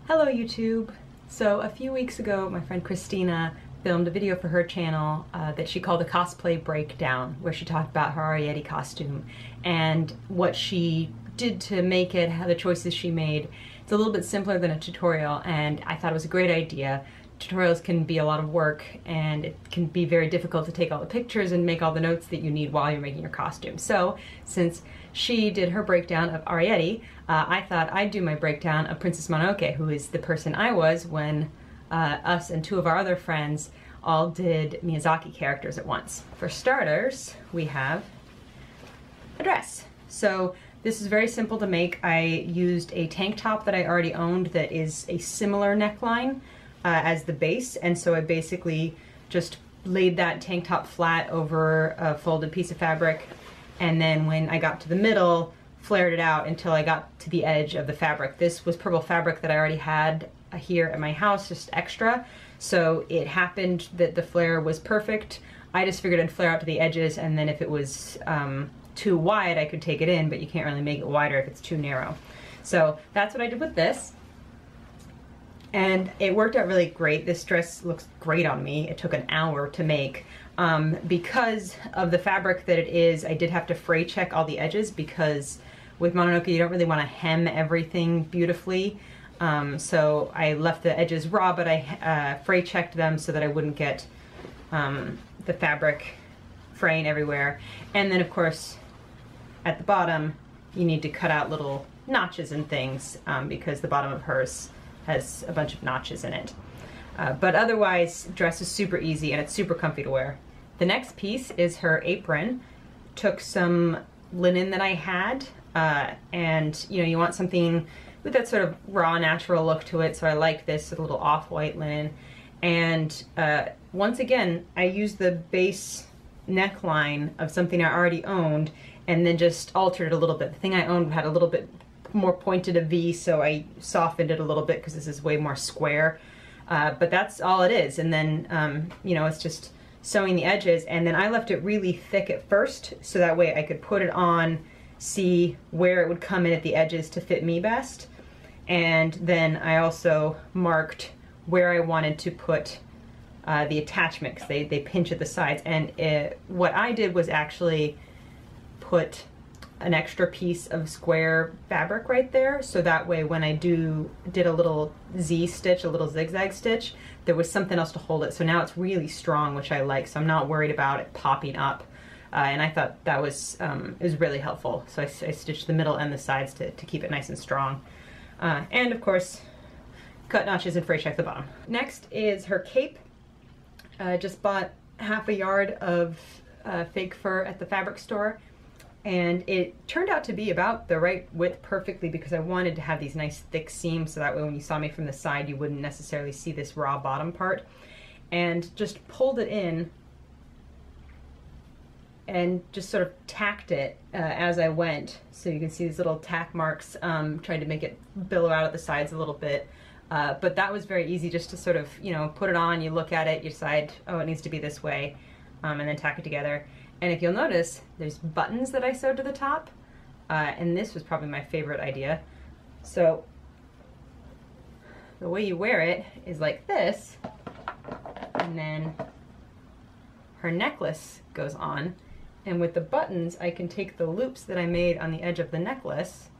Hello YouTube! So a few weeks ago my friend Kristina filmed a video for her channel that she called a cosplay breakdown, where she talked about her Ariete costume and what she did to make it, how the choices she made. It's a little bit simpler than a tutorial, and I thought it was a great idea. Tutorials can be a lot of work, and it can be very difficult to take all the pictures and make all the notes that you need while you're making your costume. So since she did her breakdown of Ariete, I thought I'd do my breakdown of Princess Mononoke, who is the person I was when us and two of our other friends all did Miyazaki characters at once. For starters, we have a dress. So this is very simple to make. I used a tank top that I already owned that is a similar neckline as the base, and so I basically just laid that tank top flat over a folded piece of fabric, and then when I got to the middle, flared it out until I got to the edge of the fabric. This was purple fabric that I already had here at my house, just extra, so it happened that the flare was perfect. I just figured I'd flare out to the edges, and then if it was too wide I could take it in, but you can't really make it wider if it's too narrow. So that's what I did with this. And it worked out really great. This dress looks great on me. It took an hour to make. Because of the fabric that it is, I did have to fray check all the edges, because with Mononoke you don't really want to hem everything beautifully. So I left the edges raw, but I fray checked them so that I wouldn't get the fabric fraying everywhere. And then of course at the bottom you need to cut out little notches and things, because the bottom of hers has a bunch of notches in it. But otherwise, dress is super easy and it's super comfy to wear. The next piece is her apron. Took some linen that I had, and you want something with that sort of raw, natural look to it, so I like this, a little off-white linen. And once again, I used the base neckline of something I already owned and then just altered it a little bit. The thing I owned had a little bit more pointed a V, so I softened it a little bit because this is way more square. But that's all it is. And then, it's just sewing the edges. And then I left it really thick at first, so that way I could put it on, see where it would come in at the edges to fit me best. And then I also marked where I wanted to put the attachment, because they pinch at the sides. And what I did was actually put an extra piece of square fabric right there, so that way when I did a little Z stitch, a little zigzag stitch, there was something else to hold it. So now it's really strong, which I like, so I'm not worried about it popping up. And I thought that was it was really helpful. So I stitched the middle and the sides to keep it nice and strong. And of course, cut notches and fray check the bottom. Next is her cape. Just bought half a yard of fake fur at the fabric store. And it turned out to be about the right width perfectly, because I wanted to have these nice thick seams, so that way when you saw me from the side you wouldn't necessarily see this raw bottom part. And just pulled it in and just sort of tacked it as I went. So you can see these little tack marks, trying to make it billow out at the sides a little bit. But that was very easy, just to sort of, put it on, you look at it, you decide, oh, it needs to be this way, and then tack it together. And if you'll notice, there's buttons that I sewed to the top, and this was probably my favorite idea. So the way you wear it is like this, and then her necklace goes on, and with the buttons I can take the loops that I made on the edge of the necklace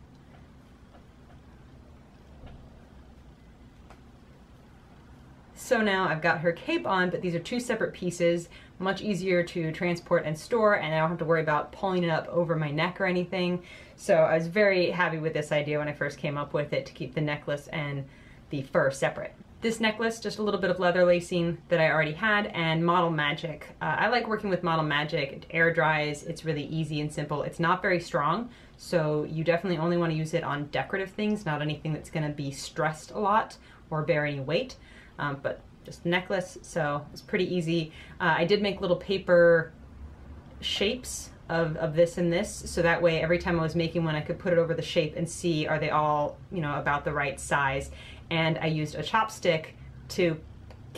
So now I've got her cape on, but these are two separate pieces, much easier to transport and store, and I don't have to worry about pulling it up over my neck or anything. So I was very happy with this idea when I first came up with it, to keep the necklace and the fur separate. This necklace, just a little bit of leather lacing that I already had, and Model Magic. I like working with Model Magic. It air dries, it's really easy and simple. It's not very strong, so you definitely only want to use it on decorative things, not anything that's going to be stressed a lot or bear any weight. But just a necklace, so it's pretty easy. I did make little paper shapes of this and this, so that way every time I was making one I could put it over the shape and see, are they all, about the right size. And I used a chopstick to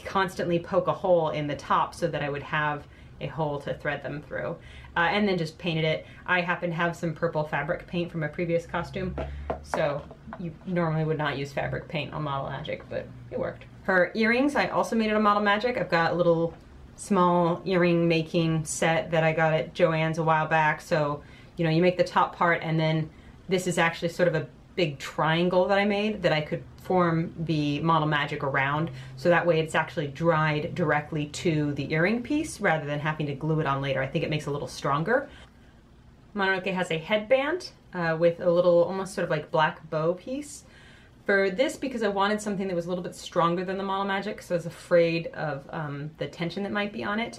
constantly poke a hole in the top so that I would have a hole to thread them through. And then just painted it. I happen to have some purple fabric paint from a previous costume, so you normally would not use fabric paint on Model Magic, but it worked. Her earrings, I also made it on Model Magic. I've got a little small earring making set that I got at Joann's a while back. So, you know, you make the top part, and then this is actually sort of a big triangle that I made that I could form the Model Magic around, so that way it's actually dried directly to the earring piece rather than having to glue it on later. I think it makes it a little stronger. Mononoke has a headband with a little almost sort of like black bow piece. For this, because I wanted something that was a little bit stronger than the Model Magic, so I was afraid of the tension that might be on it,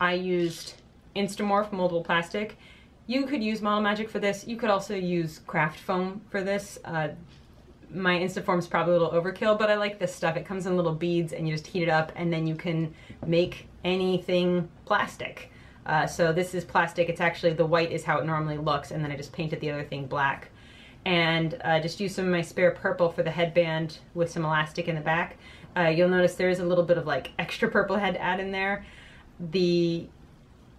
I used Instamorph moldable plastic. You could use Model Magic for this. You could also use craft foam for this. My Instaform is probably a little overkill, but I like this stuff. It comes in little beads and you just heat it up and then you can make anything plastic. So this is plastic. It's actually, the white is how it normally looks, and then I just painted the other thing black. And just used some of my spare purple for the headband with some elastic in the back. You'll notice there is a little bit of like extra purple I had to add in there. The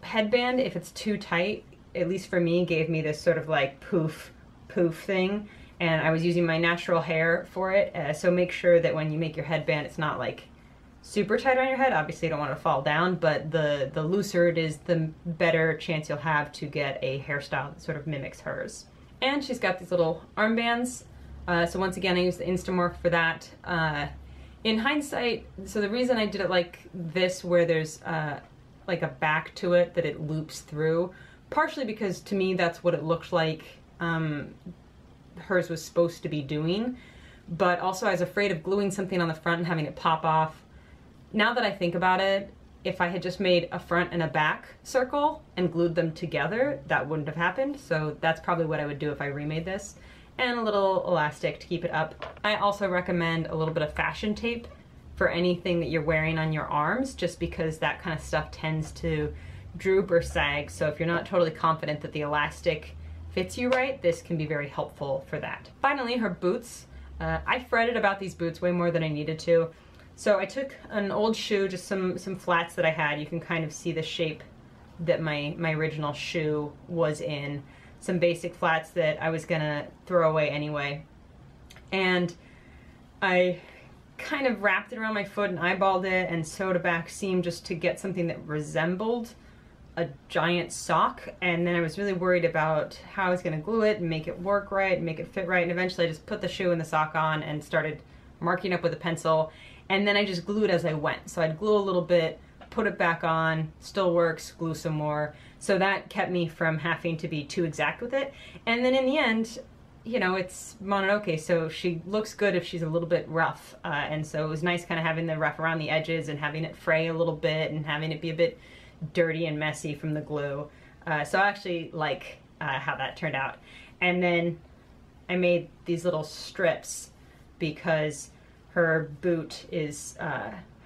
headband, if it's too tight, at least for me, gave me this sort of like poof thing. And I was using my natural hair for it, so make sure that when you make your headband, it's not like super tight on your head. Obviously you don't want it to fall down, but the looser it is, the better chance you'll have to get a hairstyle that sort of mimics hers. And she's got these little armbands. So once again, I used the Instamorph for that. In hindsight, so the reason I did it like this, where there's like a back to it that it loops through, partially because to me that's what it looked like hers was supposed to be doing, but also I was afraid of gluing something on the front and having it pop off. Now that I think about it, if I had just made a front and a back circle and glued them together, that wouldn't have happened. So that's probably what I would do if I remade this. And a little elastic to keep it up. I also recommend a little bit of fashion tape for anything that you're wearing on your arms, just because that kind of stuff tends to droop or sag. So if you're not totally confident that the elastic fits you right, this can be very helpful for that. Finally, her boots. I fretted about these boots way more than I needed to. So I took an old shoe, just some flats that I had. You can kind of see the shape that my original shoe was in. Some basic flats that I was gonna throw away anyway. And I kind of wrapped it around my foot and eyeballed it and sewed a back seam just to get something that resembled a giant sock. And then I was really worried about how I was gonna glue it and make it work right and make it fit right. And eventually I just put the shoe and the sock on and started marking up with a pencil. And then I just glued as I went. So I'd glue a little bit, put it back on, still works, glue some more. So that kept me from having to be too exact with it. And then in the end, you know, it's Mononoke, so she looks good if she's a little bit rough. And so it was nice kind of having the rough around the edges and having it fray a little bit and having it be a bit dirty and messy from the glue. So I actually like how that turned out. And then I made these little strips because her boot is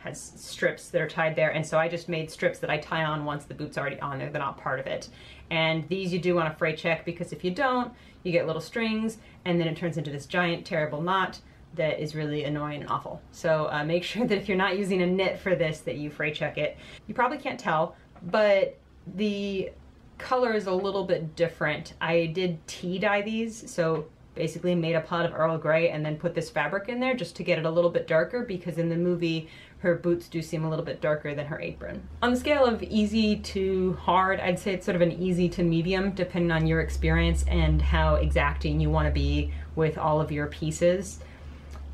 has strips that are tied there, and so I just made strips that I tie on once the boot's already on there. They're not part of it. And these you do want to fray check, because if you don't, you get little strings and then it turns into this giant terrible knot that is really annoying and awful. So make sure that if you're not using a knit for this, that you fray check it. You probably can't tell, but the color is a little bit different. I did tea dye these, so basically made a pot of Earl Grey and then put this fabric in there just to get it a little bit darker, because in the movie her boots do seem a little bit darker than her apron. On the scale of easy to hard, I'd say it's sort of an easy to medium, depending on your experience and how exacting you want to be with all of your pieces.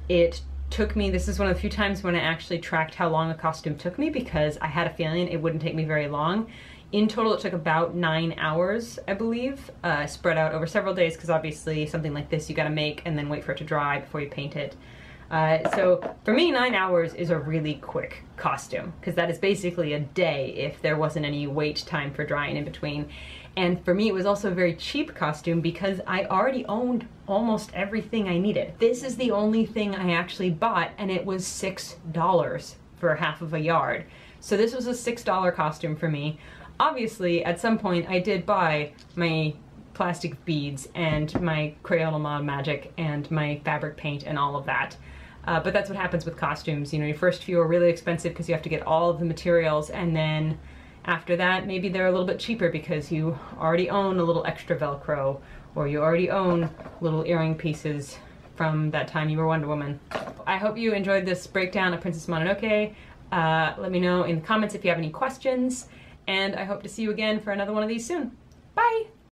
It took me, this is one of the few times when I actually tracked how long a costume took me, because I had a feeling it wouldn't take me very long. In total, it took about 9 hours, I believe, spread out over several days, because obviously something like this you gotta make and then wait for it to dry before you paint it. So for me, 9 hours is a really quick costume, because that is basically a day if there wasn't any wait time for drying in between. And for me, it was also a very cheap costume because I already owned almost everything I needed. This is the only thing I actually bought, and it was $6 for half of a yard. So this was a $6 costume for me. Obviously, at some point, I did buy my plastic beads and my Crayola Mod Magic and my fabric paint and all of that. But that's what happens with costumes. You know, your first few are really expensive because you have to get all of the materials, and then After that, maybe they're a little bit cheaper because you already own a little extra Velcro, or you already own little earring pieces from that time you were Wonder Woman. I hope you enjoyed this breakdown of Princess Mononoke. Let me know in the comments if you have any questions, and I hope to see you again for another one of these soon.